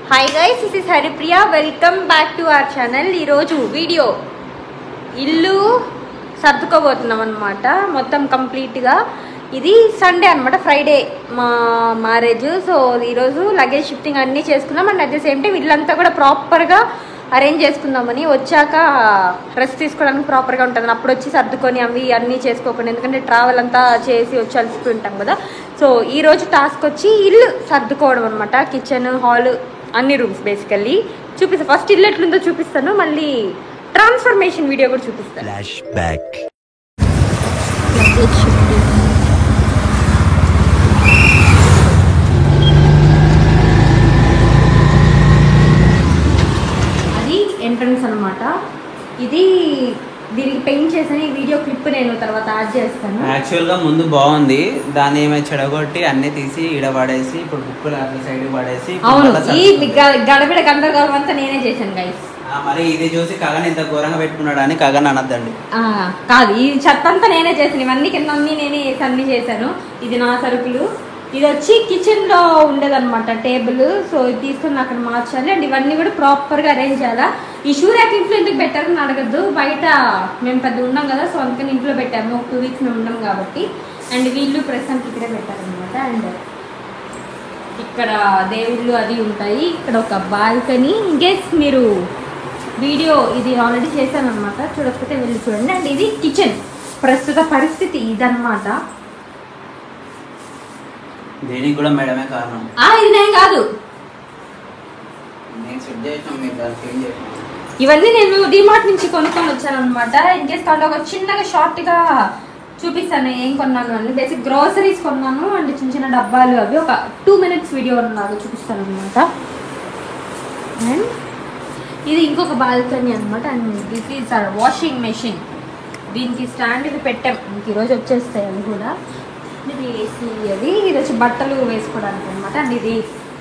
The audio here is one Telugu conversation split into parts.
Hi guys, this is Haripriya. Welcome back to our channel. ఈరోజు వీడియో ఇల్లు సర్దుకోబోతున్నాం అనమాట, మొత్తం కంప్లీట్గా. ఇది సండే అనమాట, ఫ్రైడే మా మ్యారేజ్. సో ఈరోజు లగేజ్ షిఫ్టింగ్ అన్నీ చేసుకున్నాం and at the same time ఇల్లంతా కూడా ప్రాపర్గా అరేంజ్ చేసుకుందామని. వచ్చాక రెస్ట్ తీసుకోవడానికి ప్రాపర్గా ఉంటుంది, అప్పుడు వచ్చి సర్దుకొని అవి అన్నీ చేసుకోకుండా, ఎందుకంటే ట్రావెల్ అంతా చేసి వచ్చి అలసిపోయి ఉంటాం కదా. సో ఈరోజు టాస్క్ వచ్చి ఇల్లు సర్దుకోవడం అనమాట. కిచెన్, హాల్, అన్ని రూమ్స్ బేసికల్లీ చూపిస్తాను. ఫస్ట్ ఇల్లు ఎట్లుందో చూపిస్తాను, మళ్ళీ ట్రాన్స్ఫర్మేషన్ వీడియో కూడా చూపిస్తాను. అది ఎంట్రన్స్ అనమాట. ఇది దీనికి పెయింట్ చేసిన వీడియో క్లిప్ నేను తర్వాత యాడ్ చేస్తాను. యాక్చువల్గా ముందు బాగుంది, దాన్ని ఏమైనా చెడగొట్టి అన్ని తీసి ఈడ పడేసి ఇప్పుడు బుక్కులు అట్లా సైడ్ పడేసి. అవును, ఈ గడబిడ గందరగోళం అంతా నేనే చేశాను గైస్. మరి ఇది చూసి కగన్ ఇంత ఘోరంగా పెట్టుకున్నాడు అని కగన్ అనద్దండి. కాదు, ఈ చెత్త అంతా నేనే చేశాను, ఇవన్నీ కింద అన్నీ నేనే అన్నీ చేశాను. ఇది నా సరుకులు. ఇది వచ్చి కిచెన్లో ఉండేదన్నమాట టేబుల్. సో ఇది తీసుకుని అక్కడ మార్చాలి అండ్ ఇవన్నీ కూడా ప్రాపర్గా అరేంజ్ చేయాలా. ఈ షూ ర్యాక్ ఇంట్లో ఎందుకు పెట్టారని అడగద్దు, బయట మేము పెద్ద ఉన్నాం కదా, సో అందుకని ఇంట్లో పెట్టాము. ఒక 2 weeks మేము ఉన్నాం కాబట్టి. అండ్ వీళ్ళు ప్రస్తుతానికి ఇక్కడే పెట్టారనమాట. అండ్ ఇక్కడ దేవుళ్ళు అది ఉంటాయి. ఇక్కడ ఒక బాల్కనీ. ఇన్కేస్ మీరు వీడియో ఇది ఆల్రెడీ చేశాను అనమాట, చూడకపోతే వెళ్ళి చూడండి. అండ్ ఇది కిచెన్ ప్రస్తుత పరిస్థితి ఇదన్నమాట. దీనికి కూడా మేడమే కారణం. ఇది నేను కాదు, ఇవన్నీ నేను డిమార్ట్ నుంచి కొనుక్కొని వచ్చాను అనమాట. ఇన్కేస్ కాబట్టి ఒక చిన్నగా షార్ట్గా చూపిస్తాను ఏం కొన్నాను అని. బేసిక్ గ్రోసరీస్ కొన్నాను అండ్ చిన్న చిన్న డబ్బాలు, అవి ఒక 2 minutes వీడియో లాగా చూపిస్తాను అనమాట. అండ్ ఇది ఇంకొక బాల్కనీ అనమాట. And this is our washing machine. దీనికి స్టాండ్ ఇది పెట్టాం, ఇంక ఈరోజు వచ్చేస్తాయి అవి కూడా. ఇది ఏసీ, అది ఇది వచ్చి బట్టలు వేసుకోవడానికి అనమాట. అండ్ ఇది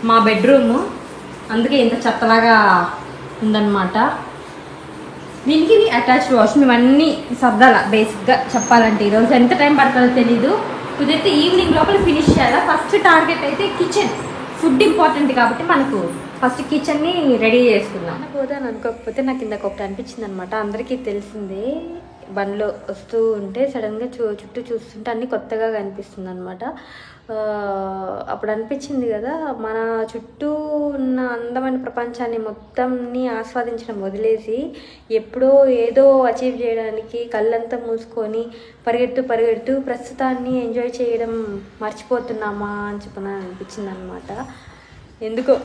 మా బెడ్రూము, అందుకే ఇంత చెత్తలాగా ఉందన్నమాట. దీనికి ఇది అటాచ్డ్ వాష్రూమ్. ఇవన్నీ సర్దాల బేసిక్గా చెప్పాలంటే. ఈరోజు ఎంత టైం పడుతుందో తెలీదు, కుదిరితే ఈవినింగ్ లోపల ఫినిష్ చేయాలా. ఫస్ట్ టార్గెట్ అయితే కిచెన్. ఫుడ్ ఇంపార్టెంట్ కాబట్టి మనకు ఫస్ట్ కిచెన్ని రెడీ చేసుకుందాం. పోదాను అనుకోకపోతే నాకు ఇందాక ఒకటి అనిపించింది అనమాట. అందరికీ తెలిసిందే, బండ్లో వస్తూ ఉంటే సడన్గా చుట్టూ చూస్తుంటే అన్నీ కొత్తగా కనిపిస్తుంది అనమాట. అప్పుడు అనిపించింది కదా, మన చుట్టూ ఉన్న అందమైన ప్రపంచాన్ని మొత్తంని ఆస్వాదించడం వదిలేసి ఎప్పుడో ఏదో అచీవ్ చేయడానికి కళ్ళంతా మూసుకొని పరిగెడుతూ ప్రస్తుతాన్ని ఎంజాయ్ చేయడం మర్చిపోతున్నామా అని చెప్పి అనిపించింది అనమాట. ఎందుకో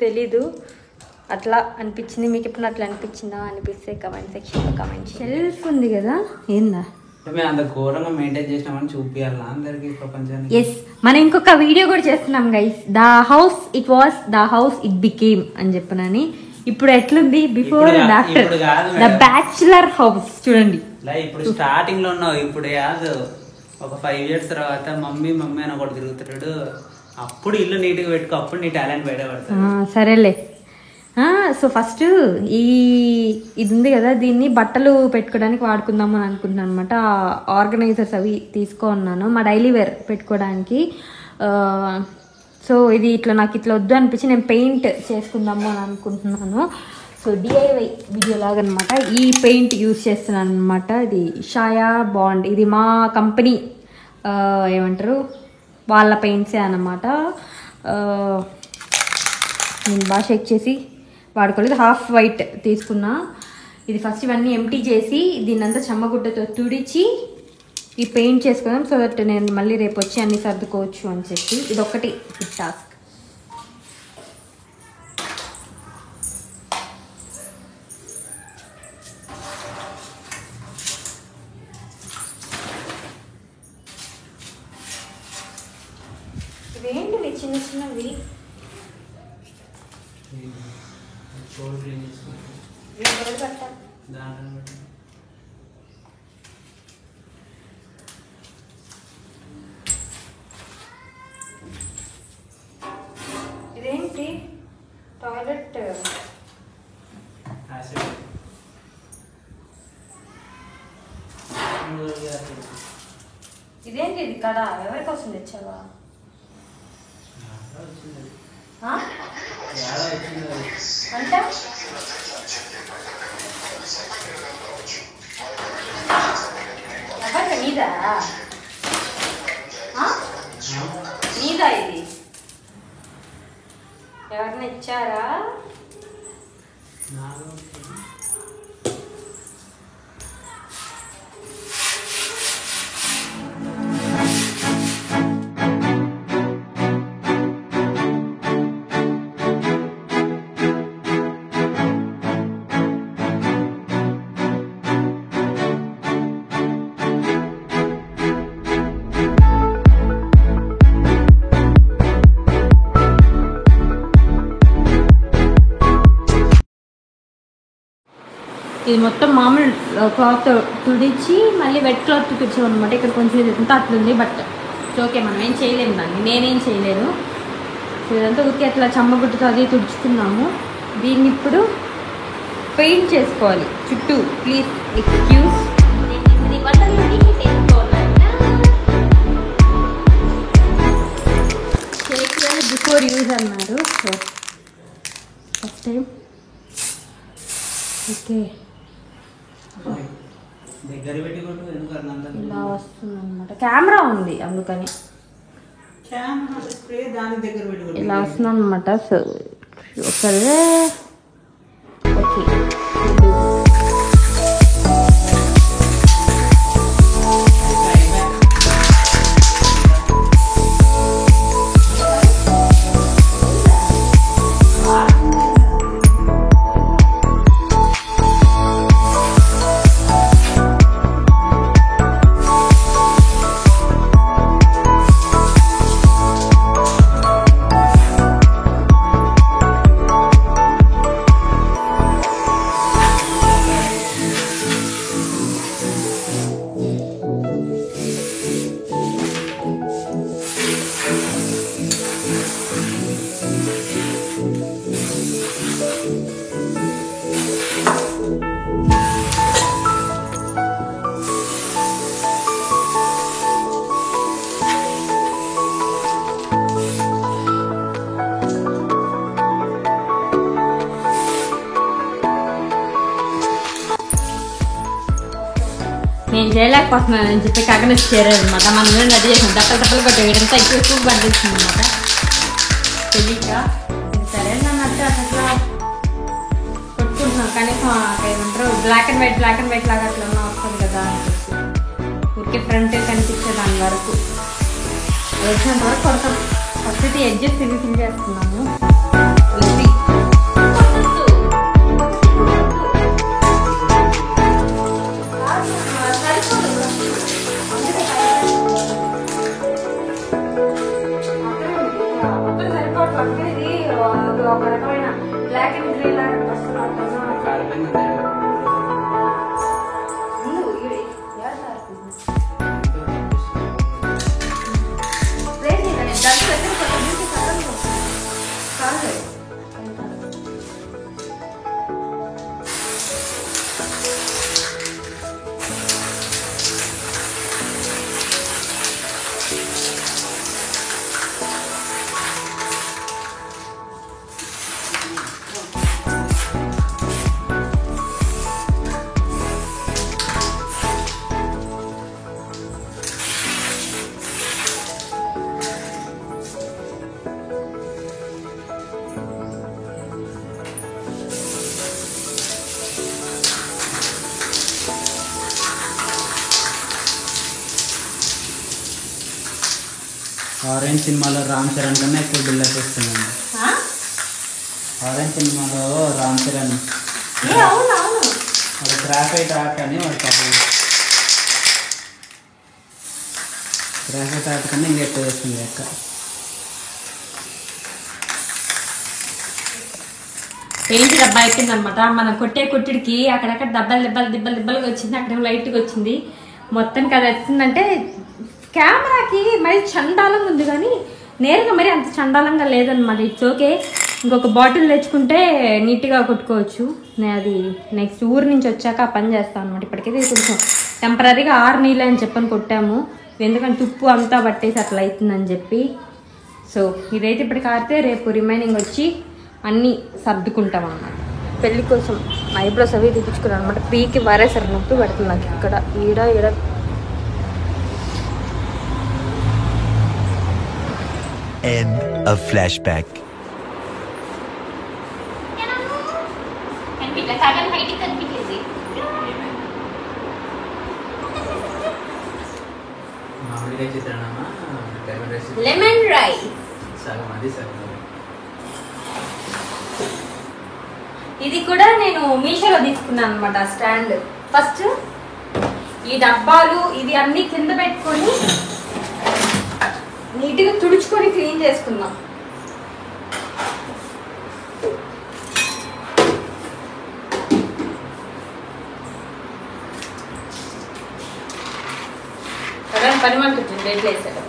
తెలీదు, అట్లా అనిపించింది. మీకు ఎప్పుడు అట్లా అనిపించిందా? అనిపిస్తే కమెంట్ సెక్షన్లో కమెంట్. షెల్ఫ్ ఉంది కదా, ఏందా అంత ఘోరంగా మెయింటైన్ చేసినామని చూపియాలా అందరికి ప్రపంచానికి. ఎస్, మనం ఇంకొక వీడియో కూడా చేస్తున్నాం guys. The house it was, the house it became అని చెప్పనని. ఇప్పుడు ఎట్లుంది before and after the bachelor house చూడండి. ఇప్పుడు స్టార్టింగ్ లో ఉన్నావు, ఇప్పుడు కాదు. ఒక 5 years తర్వాత మమ్మీ అని ఒకటి తిరుగుతాడు, అప్పుడు ఇల్లు నీట్గా పెట్టుకో, అప్పుడు నీ టాలెంట్ బయట పడతాడు. సరేలే. సో ఫస్ట్ ఇది ఉంది కదా, దీన్ని బట్టలు పెట్టుకోవడానికి వాడుకుందాం అని అనుకుంటున్నాను అనమాట. ఆర్గనైజర్స్ అవి తీసుకున్నాను మా డైలీ వేర్ పెట్టుకోవడానికి. సో ఇది నాకు ఇట్లా వద్దు అనిపించి నేను పెయింట్ చేసుకుందాము అని అనుకుంటున్నాను. సో డిఐవై వీడియో లాగా అనమాట. ఈ పెయింట్ యూజ్ చేస్తున్నాను అనమాట. ఇది షాయా బాండ్, ఇది మా కంపెనీ ఏమంటారు వాళ్ళ పెయింట్సే అన్నమాట. నేను బాగా చెక్ చేసి వాడుకోలేదు, హాఫ్ వైట్ తీసుకున్నా. ఇది ఫస్ట్ ఇవన్నీ ఎంటీ చేసి దీన్నంతా చెమ్మగుడ్డతో తుడిచి ఈ పెయింట్ చేసుకుందాం. సో దట్ నేను మళ్ళీ రేపు వచ్చి అన్ని సర్దుకోవచ్చు అని చెప్పి. ఇది ఒకటి టాస్క్. ఇవేంటి చిన్న చిన్నవి? ఇదేంటి? టాయిలెట్ ఇదేంటి? ఇది కదా ఎవరి కోసం తెచ్చావా? ఎవరిని ఇచ్చారా? ఇది మొత్తం మామూలు క్లాత్ తుడిచి మళ్ళీ వెట్ క్లాత్ తుడిచాం అనమాట. ఇక్కడ కొంచెం ఇదంతా అట్లుంది, బట్ ఓకే, మనం ఏం చేయలేము దాన్ని, నేనేం చేయలేను. సో ఇదంతా ఉతికి అట్లా చమ్మగుట్టుతో అది తుడుచుకున్నాము. దీన్ని ఇప్పుడు పెయింట్ చేసుకోవాలి చుట్టూ. Please excuse. బిఫోర్ యూజ్ అన్నారు. సో ఫస్ట్ టైం ఓకే ఇలా వస్తుంది అనమాట. కెమెరా ఉంది అందుకని ఇలా వస్తుంది అనమాట. సో ఒకసారి ఓకే నేను చేయలేకపోతున్నానని చెప్పి కాకుండా చేరారనమాట. మనం రెడీ చేసాం, దప్పలు కొట్టేయడంతో ఎక్కువ పండిస్తుంది అనమాట. తెలియక సరేనన్నట్టు అట్లా కొట్టుకుంటున్నాం. కనీసం ఏమంటారు బ్లాక్ అండ్ వైట్ లాగా అట్లా వస్తుంది కదా అని చెప్పి ఊరికే ఫ్రంట్ కనిపించే దాని వరకు వచ్చినంత వరకు కొడతాం. ఫస్ట్ ఎడ్జెస్ ఫిల్ చేస్తున్నాము. ఒక రకమైన బ్లాక్ అండ్ గ్రే లాగా ఆరెంజ్ సినిమాలో రామ్ చరణ్ కన్నా ఎక్కువ బిల్డప్ ఇస్తున్నాను. ఆరెంజ్ సినిమాలో రామ్ చరణ్ వాడు గ్రాఫైట్ ఆర్ట్ అని వాడు పాపం గ్రాఫైట్ ఆర్ట్ కన్నా ఇంకా ఎక్కువ వస్తుంది లెక్క. పెయింట్ డబ్బా అయిపోయింది అనమాట. మనం కొట్టిడికి అక్కడక్కడ దెబ్బలుగా వచ్చింది, అక్కడ లైట్గా వచ్చింది. మొత్తానికి అది వచ్చిందంటే కెమెరాకి మరి చండాలంగా ఉంది, కానీ నేరుగా మరి అంత చండాలంగా లేదనమాట. It's okay. ఇంకొక బాటిల్ తెచ్చుకుంటే నీట్గా కొట్టుకోవచ్చు. నేను అది నెక్స్ట్ ఊరు నుంచి వచ్చాక ఆ పని చేస్తాను అనమాట. ఇప్పటికైతే కొంచెం టెంపరీగా 6 నీళ్ళు అని చెప్పని కొట్టాము, ఎందుకంటే తుప్పు అంతా పట్టేసి అట్లా అవుతుందని చెప్పి. సో ఇదైతే ఇప్పటికి ఆడితే రేపు రిమైనింగ్ వచ్చి అన్నీ సర్దుకుంటాం అన్నమాట. పెళ్ళి కోసం ఐబ్రోస్ అవి తీపించుకున్నాను అనమాట. పీకి వారేసారు, నొప్పి పడుతుంది నాకు ఇక్కడ ఈడ End of flashback. ఇలా సగం హైట్ కనిపించేది. లెమన్ రైస్ ఇది కూడా నేను మీషోలో తీసుకున్నాను అనమాట. స్టాండ్ ఫస్ట్ ఈ డబ్బాలు ఇది అన్ని కింద పెట్టుకొని నీట్గా తుడుచుకొని క్లీన్ చేసుకుందాం. పని మంటుంది రేట్లు వేసాడు.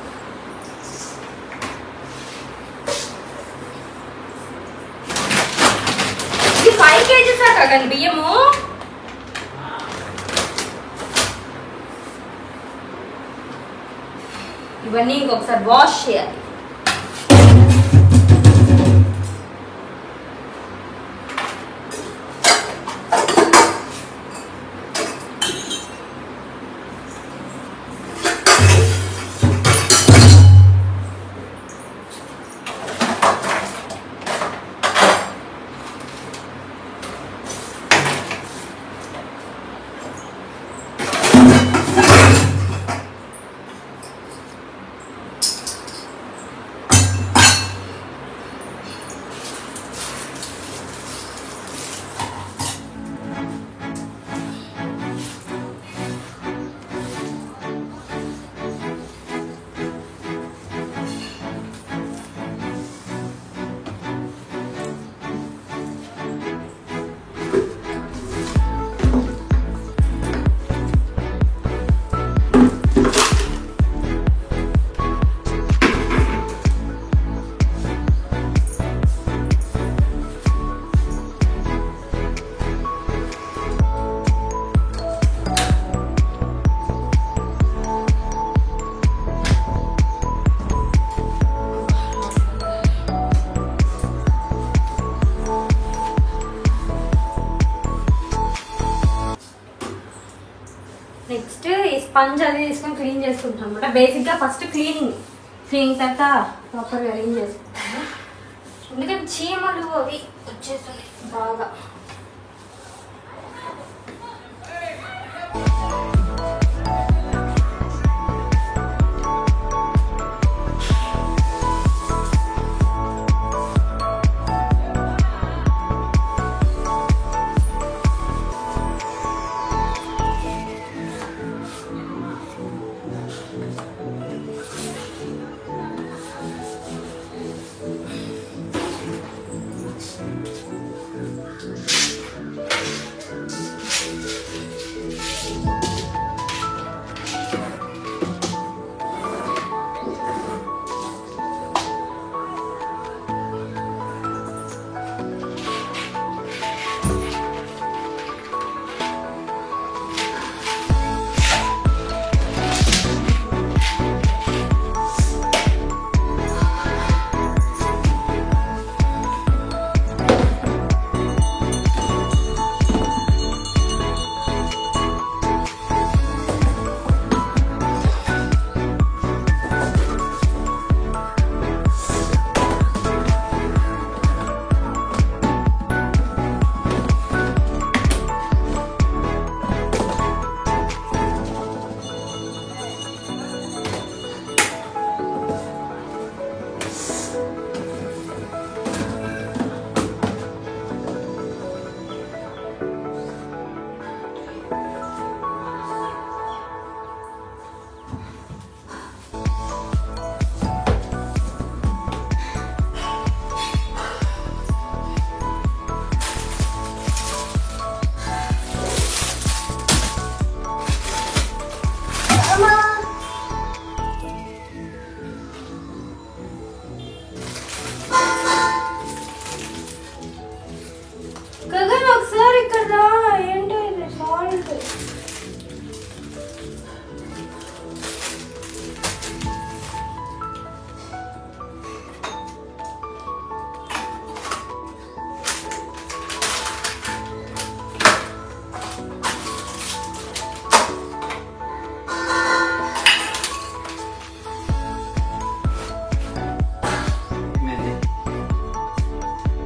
ఇది 5 kgs కాకండి బియ్యము. ఇవన్నీ ఇంకొకసారి వాష్ చేయాలి. నెక్స్ట్ ఈ స్పంజ్ అది తీసుకొని క్లీన్ చేసుకుంటాం అనమాట. బేసిక్గా ఫస్ట్ క్లీనింగ్ తర్వాత ప్రాపర్గా అరేంజ్ చేసుకుంటాము. ఎందుకంటే చీమలు అవి వచ్చేస్తున్నాయి బాగా.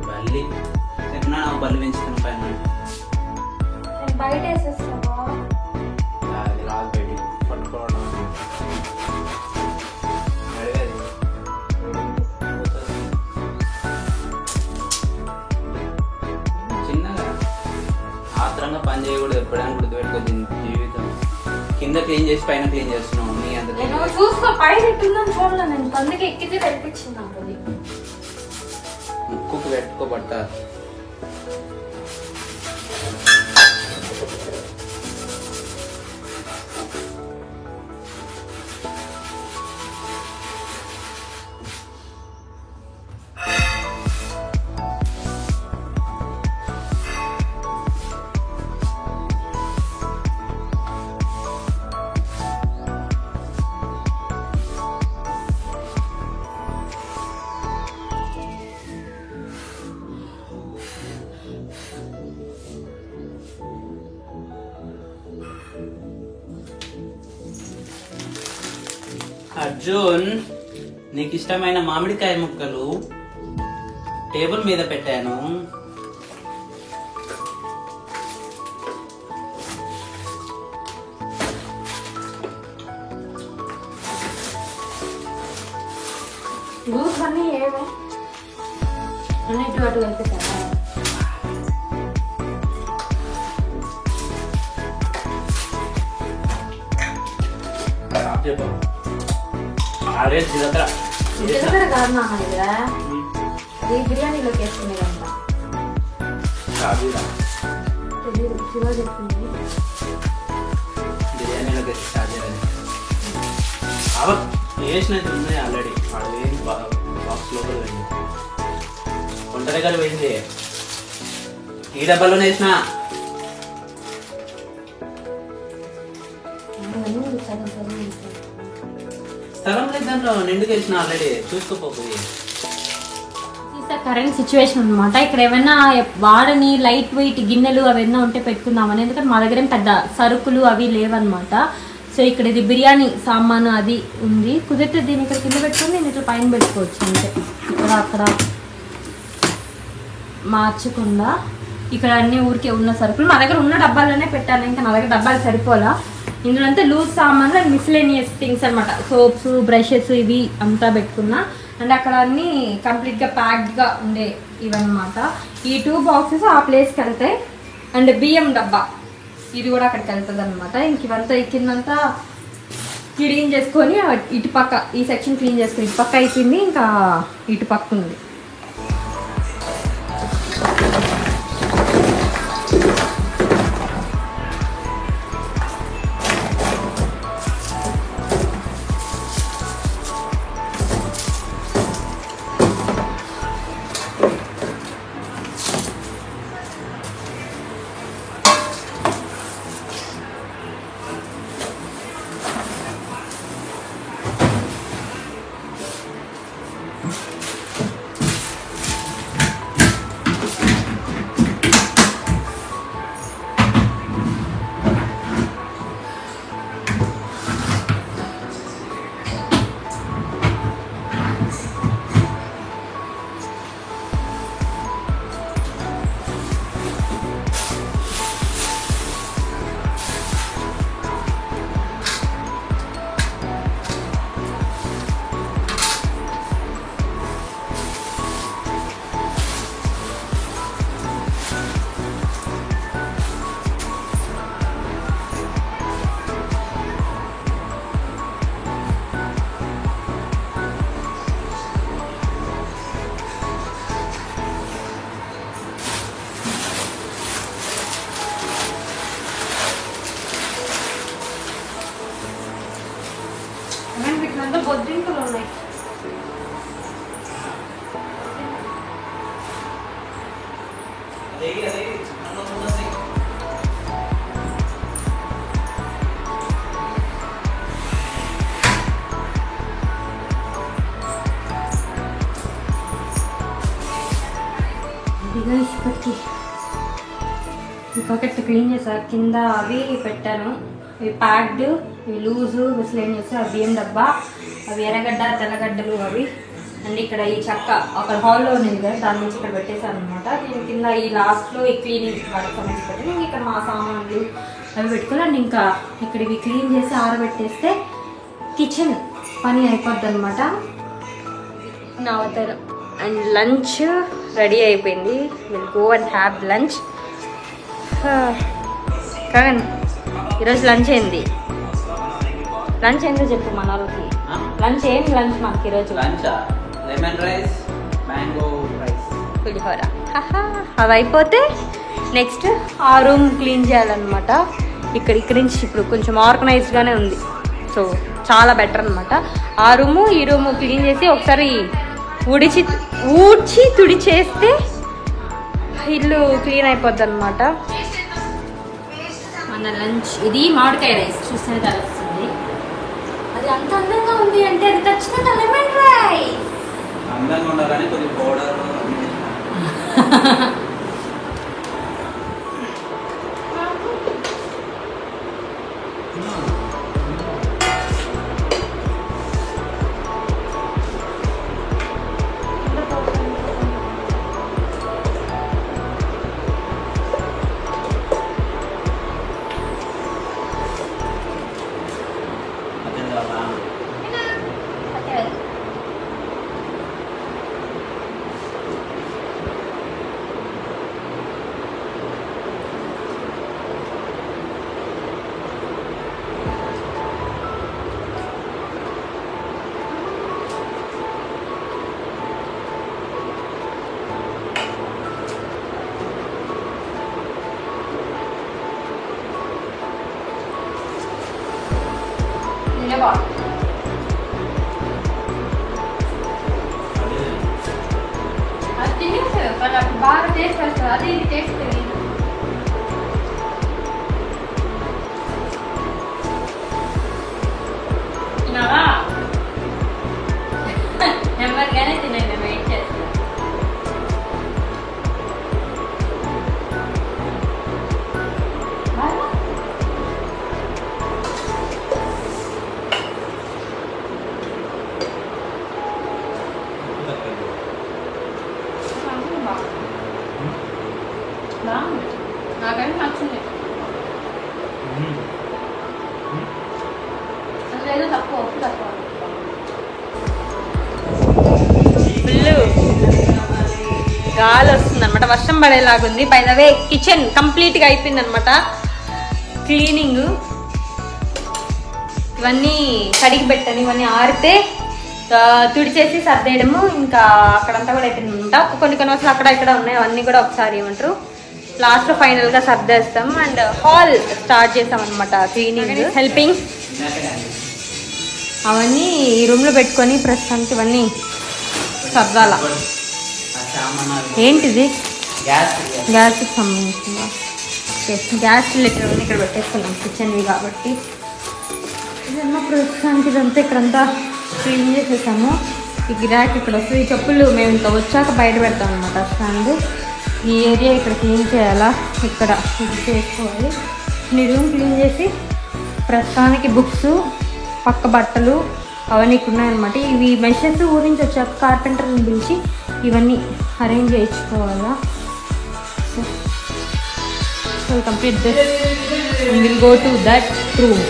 బల్లి చెప్పినా బల్లి పెంచుతాను పైన బయట వేసేస్తావా? అది రాదు బయట పట్టుకోవడం చిన్నగా ఆత్రంగా పని చేయకూడదు. ఎప్పుడైనా గుర్తుపెట్టుకోద్ది జీవితం. కింద క్లీన్ చేసి పైన క్లీన్ చేస్తున్నావు. నీ అంత చూసుకో, పైన ఎట్టుందని చూడలే నేను. అందుకే ఎక్కితే తెప్పించింది నాకు అది. ముక్కుకు పెట్టుకోబట్ట. అర్జున్, నీకు ఇష్టమైన మామిడికాయ ముక్కలు టేబుల్ మీద పెట్టాను. అన్నీ ఏమో అన్నిటి అటు వెళ్తారా? అరే జీలకర్ర జీలకర్ర కాదు నాన్న, ఇదా ఇది బిర్యానీలోకి వేసుకునేదంట. తెలియదు, శివ చెప్పింది బిర్యానీలోకి వేసినట్టు ఉన్నాయి ఆల్రెడీ. అవి బాక్స్ లోపల వెళ్ళి వంట దగ్గర వెళ్ళి ఈ డబ్బాలోనే వేసిన. స్థలం లేదు దాంట్లో, నిండుకు వేసిన ఆల్రెడీ. చూసుకోపోయి కరెంట్ సిచ్యువేషన్ అనమాట. ఇక్కడ ఏమైనా వాడని లైట్ వెయిట్ గిన్నెలు అవన్నీ ఉంటే పెట్టుకుందామని. ఎందుకంటే మా దగ్గర పెద్ద సరుకులు అవి లేవన్నమాట. సో ఇక్కడ ఇది బిర్యానీ సామాను అది ఉంది. కుదిరితే దీన్ని ఇక్కడ కింద పెట్టుకొని నేను ఇట్లా పైన పెట్టుకోవచ్చు. అంటే ఇక్కడ అక్కడ మార్చకుండా ఇక్కడ అన్ని ఊరికే ఉన్న సరుకులు మా దగ్గర ఉన్న డబ్బాల్లోనే పెట్టాను. ఇంకా నా దగ్గర డబ్బాలు సరిపోలా. ఇందులో అంతా లూజ్ సామాన్లు అండ్ మిస్లేనియస్ థింగ్స్ అనమాట. సోప్స్, బ్రషెస్ ఇవి అంతా పెట్టుకున్నా. అండ్ అక్కడ అన్నీ కంప్లీట్గా ప్యాక్డ్గా ఉండే ఇవన్నమాట. ఈ 2 బాక్సెస్ ఆ ప్లేస్కి వెళ్తాయి. అండ్ బియ్యం డబ్బా ఇది కూడా అక్కడికి వెళ్తుంది అనమాట. ఇంక ఇవంతా కిందంతా క్లీన్ చేసుకొని ఇటు పక్క ఈ సెక్షన్ క్లీన్ చేసుకొని ఇటు పక్క అయిపోయింది. ఇంకా ఇటు పక్క ఉంది. బొద్దింకలు ఉన్నాయి. ఇప్పటికి ఈ బకెట్ క్లీన్ చేశారు. కింద అవి పెట్టాను. ఇవి ప్యాక్డ్, ఇవి లూజు, మిస్లేనియస్, అవి బియ్యం డబ్బా, అవి ఎర్రగడ్డ, తెల్లగడ్డలు అవి. అండ్ ఇక్కడ ఈ చెక్క అక్కడ హాల్లో ఉన్నది కదా దాని నుంచి ఇక్కడ పెట్టేశాను అనమాట. దీని కింద ఈ లాస్ట్లో ఈ క్లీనింగ్ వాటికి సంబంధించి పెట్టి ఇంక ఇక్కడ మా సామాన్లు అవి పెట్టుకోవాలి. అండ్ ఇంకా ఇక్కడ ఇవి క్లీన్ చేసి ఆరబెట్టేస్తే కిచెన్ పని అయిపోద్ది అనమాట. నా అవతారు అండ్ లంచ్ రెడీ అయిపోయింది. Will go and have lunch. Karan ఈరోజు లంచ్ ఏంది? లంచ్ ఏందో చెప్పు మన వాళ్ళకి. లంచ్ ఏం లంచ్ మాకు ఈరోజు? లెమన్ రైస్, మ్యాంగో రైస్, పులిహోర. అవి అయిపోతే నెక్స్ట్ ఆ రూమ్ క్లీన్ చేయాలన్నమాట. ఇక్కడి నుంచి ఇప్పుడు కొంచెం ఆర్గనైజ్డ్గానే ఉంది, సో చాలా బెటర్ అనమాట. ఆ రూము ఈ రూము క్లీన్ చేసి ఒకసారి ఊడ్చి తుడిచేస్తే ఇల్లు క్లీన్ అయిపోద్ది అనమాట. మన లంచ్ ఇది మామిడికాయ రైస్, చూస్తేనే తెలుస్తుంది. అది అంత అందంగా ఉంది అంటే అది ఖచ్చితంగా లెమన్ రైస్. అందంగా ఉండాలని కొద్దిగా పౌడర్ అది తినేసారు కానీ బాగా టేస్ట్ వస్తుంది. అది ఇది టేస్ట్ తెలియదు. తినావా? నెమ్మదిగానే తినండి, వెయిట్ చేస్తాను. నాకైతే నచ్చింది. అసలు ఏదో తక్కువ ఉప్పు తక్కువ. ఫుల్ గాలి వస్తుంది అనమాట, వర్షం పడేలాగుంది. బై ద వే కిచెన్ కంప్లీట్గా అయిపోయింది అనమాట. క్లీనింగ్ ఇవన్నీ కడిగి పెట్టాను. ఇవన్నీ ఆరితే తుడిచేసి సర్దేయడము. ఇంకా అక్కడంతా కూడా అయిపోయింది అనమాట. కొన్ని వస్తువులు అక్కడ ఇక్కడ ఉన్నాయి, అవన్నీ కూడా ఒకసారి ఏమంటారు లాస్ట్లో ఫైనల్గా సర్దేస్తాం. అండ్ హాల్ స్టార్ట్ చేస్తాం అనమాట క్లీనింగ్, హెల్పింగ్. అవన్నీ ఈ రూమ్లో పెట్టుకొని ప్రస్తుతానికి ఇవన్నీ సర్దాల. ఏంటిది? గ్యాస్కి సంబంధించింది. ఓకే, గ్యాస్ రిలేటెడ్ అన్నీ ఇక్కడ పెట్టేసుకున్నాం కిచెన్వి కాబట్టి. ఇదన్నా ప్రస్తుతానికి ఇదంతా ఇక్కడంతా క్లీన్ చేసేసాము. ఈ గిరాక్ ఇక్కడ వస్తుంది. ఈ చెప్పులు మేము ఇంకా వచ్చాక బయట పెడతాం అనమాట స్టాండ్. ఈ ఏరియా ఇక్కడ క్లీన్ చేయాలా, ఇక్కడ ఇది చేసుకోవాలి. ఈ రూమ్ క్లీన్ చేసి ప్రస్తుతానికి బుక్స్, పక్క బట్టలు అవన్నీ ఇక్కడ ఉన్నాయన్నమాట. ఇవి మెషెస్ ఊరించి వచ్చాక కార్పెంటర్ని పిలిచి ఇవన్నీ అరేంజ్ చేయించుకోవాలా. So complete this and will go to that room.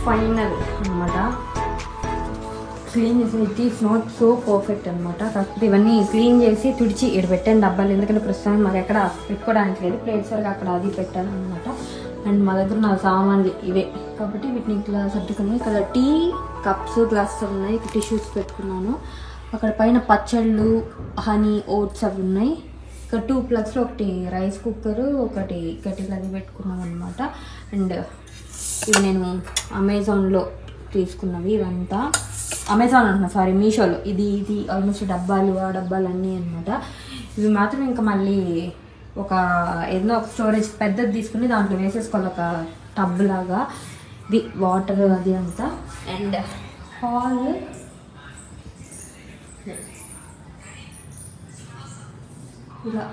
Final అనమాట క్లీన్ చేసి. It is not so perfect అనమాట. కాకపోతే ఇవన్నీ క్లీన్ చేసి తుడిచి ఇక్కడ పెట్టాను డబ్బాలు. ఎందుకంటే ప్రస్తుతానికి మాకు ఎక్కడ పెట్టుకోవడానికి లేదు, ప్లేట్స్ వరకు అక్కడ అది పెట్టాను అనమాట. అండ్ మా దగ్గర నా సామాన్లు ఇవే కాబట్టి వీటిని ఇట్లా సర్దుకున్నాను. ఇక్కడ టీ కప్స్, గ్లాసెస్ ఉన్నాయి. ఇక్కడ టిష్యూస్ పెట్టుకున్నాను. అక్కడ పైన పచ్చళ్ళు, హనీ, ఓట్స్ అవి ఉన్నాయి. ఇక్కడ 2 ప్లగ్స్లో ఒకటి రైస్ కుక్కరు, ఒకటి కెటిల్ అది పెట్టుకున్నాం అనమాట. అండ్ ఇవి నేను అమెజాన్లో తీసుకున్నవి. ఇవంతా అమెజాన్ అంటున్నా, సారీ మీషోలో. ఇది ఆల్మోస్ట్ డబ్బాలు, ఆ డబ్బాలు అన్నీ అనమాట. ఇవి మాత్రం ఇంకా మళ్ళీ ఏదైనా ఒక స్టోరేజ్ పెద్దది తీసుకుని దాంట్లో వేసేసుకోవాలి, ఒక టబ్ లాగా. ఇది వాటర్ అది అంతా. అండ్ హాల్ ఇలా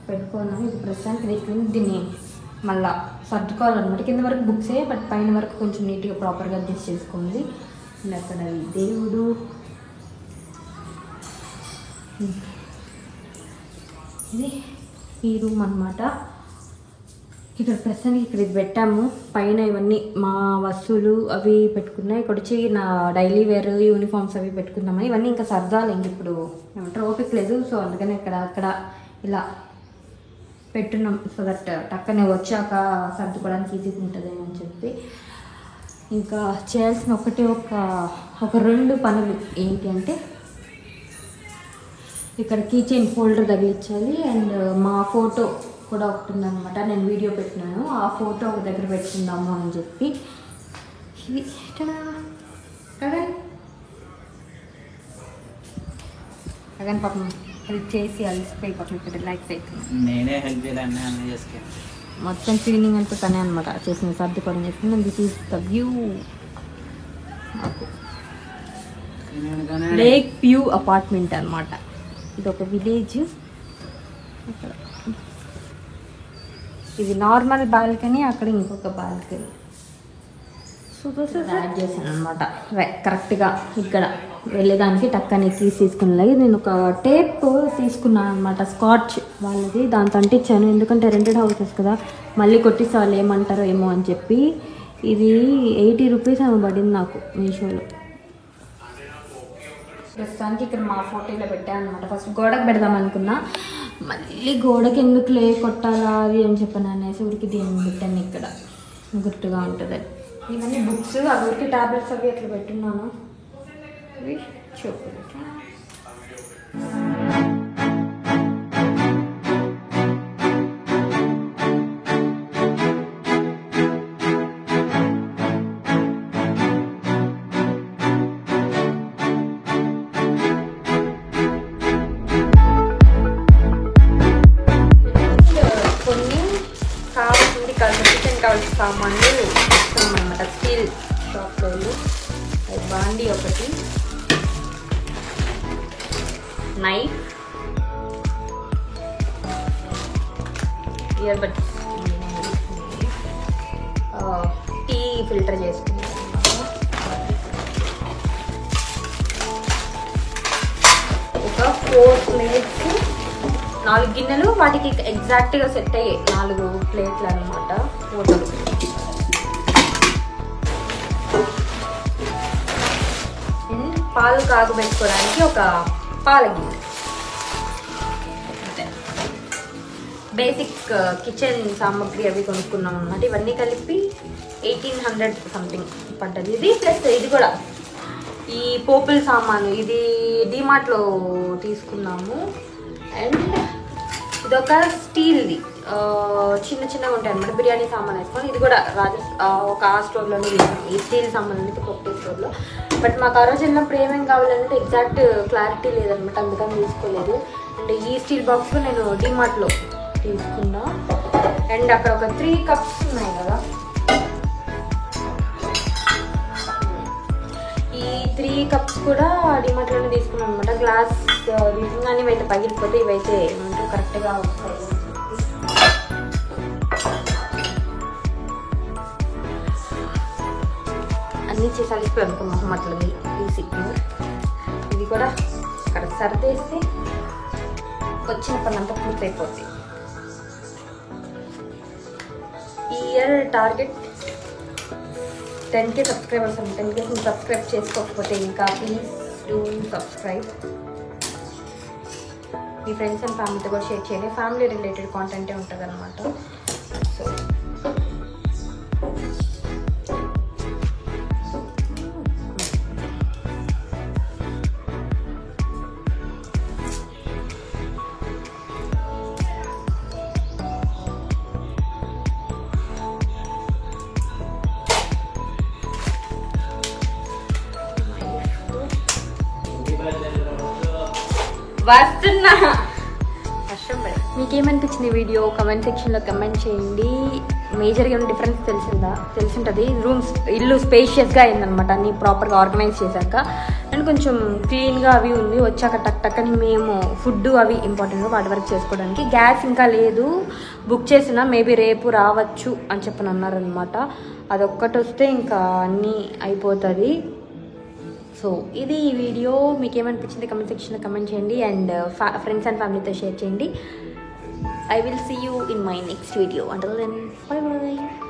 పెట్టుకున్నాను. ఇది ప్రస్తుతానికి తీసుకుని దీన్ని మళ్ళీ సర్దుకోవాలన్నమాట. కింద వరకు బుక్సే, బట్ పైన వరకు కొంచెం నీట్గా ప్రాపర్గా అడ్జస్ట్ చేసుకోండి. అక్కడ దేవుడు. ఇది ఈ రూమ్ అన్నమాట. ఇక్కడ ప్రస్తుతానికి ఇక్కడ ఇది పెట్టాము. పైన ఇవన్నీ మా వస్తువులు అవి పెట్టుకున్నాయి. ఇక్కడ వచ్చి నా డైలీ వేర్ యూనిఫామ్స్ అవి పెట్టుకుందామని. ఇవన్నీ ఇంకా సర్దాలి, ఇంక ఇప్పుడు ఏమంటారు ఓపిక లేదు. సో అందుకని అక్కడ ఇలా పెట్టున్నాం. సో దట్ టక్కనే వచ్చాక సర్దుకోవడానికి ఈజీగా ఉంటుంది అని చెప్పి. ఇంకా చేయాల్సిన ఒక 2 పనులు ఏంటి అంటే, ఇక్కడ కీచైన్ ఫోల్డర్ తగిలించాలి. అండ్ మా ఫోటో కూడా ఒకటి ఉందన్నమాట, నేను వీడియో పెట్టినాను. ఆ ఫోటో ఒక దగ్గర పెట్టుకుందాము అని చెప్పి. ఇది అగన్ పాపం హెల్ప్ చేసి అలసిపోయి పాపం ఇక్కడ రిలాక్స్ అవుతుంది. నేనే హెల్ప్ చేయాలని అన్నీ చేసుకున్నాను. మొత్తం క్లీనింగ్ అంతా తనే అనమాట చేసిన, సర్దుకోవడం చేసుకున్నాను. This is the view. Lake view apartment అనమాట. ఇది ఒక విలేజ్. ఇది నార్మల్ బాల్కనీ, అక్కడ ఇంకొక బాల్కనీ. యాడ్ చేశాను అనమాట కరెక్ట్గా ఇక్కడ వెళ్ళేదానికి. టక్కని కీస్ తీసుకునేలాగి నేను ఒక టేప్ తీసుకున్నాను అనమాట, స్కాచ్ వాళ్ళది. దాంతో అంటించాను, ఎందుకంటే రెంటెడ్ హౌసెస్ కదా, మళ్ళీ కొట్టిస్తే వాళ్ళు ఏమంటారో ఏమో అని చెప్పి. ఇది 80 రూపీస్ ఏమో పడింది నాకు మీషోలో. ప్రస్తుతానికి ఇక్కడ మా ఫోటోలో పెట్టాను అనమాట. ఫస్ట్ గోడకు పెడదాం అనుకున్నా, మళ్ళీ గోడకి ఎందుకు కొట్టాలా అది అని చెప్పాను అనేసి ఊరికి దీన్ని పెట్టాను ఇక్కడ, గుర్తుగా ఉంటుంది. ఇవన్నీ బుక్స్, అవి ఊరికి టాబ్లెట్స్ అవి అట్లా పెట్టున్నాను. ఇవి చూపు కావాల్సిన సామాన్లు అన్నమాట. స్టీల్ షాప్లో బాండీ ఒకటి, knife, ear buds, tea filter చేసుకున్నాను, ఒక 4 ప్లేట్స్, 4 గిన్నెలు, వాటికి ఎగ్జాక్ట్గా సెట్ అయ్యాయి 4 ప్లేట్లు అనమాట. మూతలు, పాలు కాగబెట్టుకోవడానికి ఒక పాల గిన్నె. బేసిక్ కిచెన్ సామాగ్రి అవి కొనుక్కున్నాం అన్నమాట. ఇవన్నీ కలిపి 1800 సంథింగ్ పడ్డది. ఇది ప్లస్ ఇది కూడా ఈ పోపుల సామాను, ఇది డిమార్ట్లో తీసుకున్నాము. అండ్ ఇదొక స్టీల్ది, చిన్నగా ఉంటాయి అన్నమాట, బిర్యానీ సామాన్ వేసుకొని. ఇది కూడా ఒక ఆ స్టోర్లోనే తీసుకున్నాం, ఈ స్టీల్ సామాన్ అనేది పొట్టి స్టోర్లో. బట్ మాకు ఆ రోజు వెళ్ళినప్పుడు ఏమేమి కావాలంటే ఎగ్జాక్ట్ క్లారిటీ లేదనమాట, అందుకని తీసుకోలేదు. అండ్ ఈ స్టీల్ బాక్స్ నేను డిమార్ట్లో తీసుకున్నా. అండ్ అక్కడ ఒక 3 కప్స్ ఉన్నాయి కదా, ఈ 3 కప్స్ కూడా డిమార్ట్లోనే తీసుకున్నాను అనమాట. గ్లాస్ కానీ ఇవైతే పగిలిపోతే ఇవైతే ఏమంటారు కరెక్ట్గా వస్తాయి. అన్నీ చేసి అలిసిపోయి అనుకున్నాం మొహమ్మట్లని తీసి. ఇది కూడా అక్కడ సర్దేస్తే వచ్చిన పని అంతా పూర్తయిపోతుంది. ఈ ఇయర్ టార్గెట్ 10K సబ్స్క్రైబర్స్ అండి. 10K సబ్స్క్రైబ్ చేసుకోకపోతే ఇంకా please do subscribe. Me friends and ఫ్యామిలీతో కూడా షేర్ చేయండి. ఫ్యామిలీ రిలేటెడ్ కాంటెంటే ఉంటుంది అనమాట. సో వస్తున్నా. మీకేమనిపించింది వీడియో కమెంట్ సెక్షన్లో కమెంట్ చేయండి. మేజర్గా ఏమైనా డిఫరెన్స్ తెలిసింటుంది. ఇల్లు స్పేషియస్గా అయిందనమాట, అన్నీ ప్రాపర్గా ఆర్గనైజ్ చేశాక. అండ్ కొంచెం క్లీన్గా అవి ఉంది. వచ్చాక టక్కని మేము ఫుడ్ అవి ఇంపార్టెంట్గా వాటి వరకు చేసుకోవడానికి. గ్యాస్ ఇంకా లేదు, బుక్ చేసిన, మేబీ రేపు రావచ్చు అని చెప్పని అన్నారనమాట. అదొక్కటి వస్తే ఇంకా అన్నీ అయిపోతుంది. సో ఇది ఈ వీడియో. మీకు ఏమనిపించింది కమెంట్ సెక్షన్లో కమెంట్ చేయండి అండ్ ఫ్రెండ్స్ అండ్ ఫ్యామిలీతో షేర్ చేయండి. I will see you in my next video. Until then, bye bye.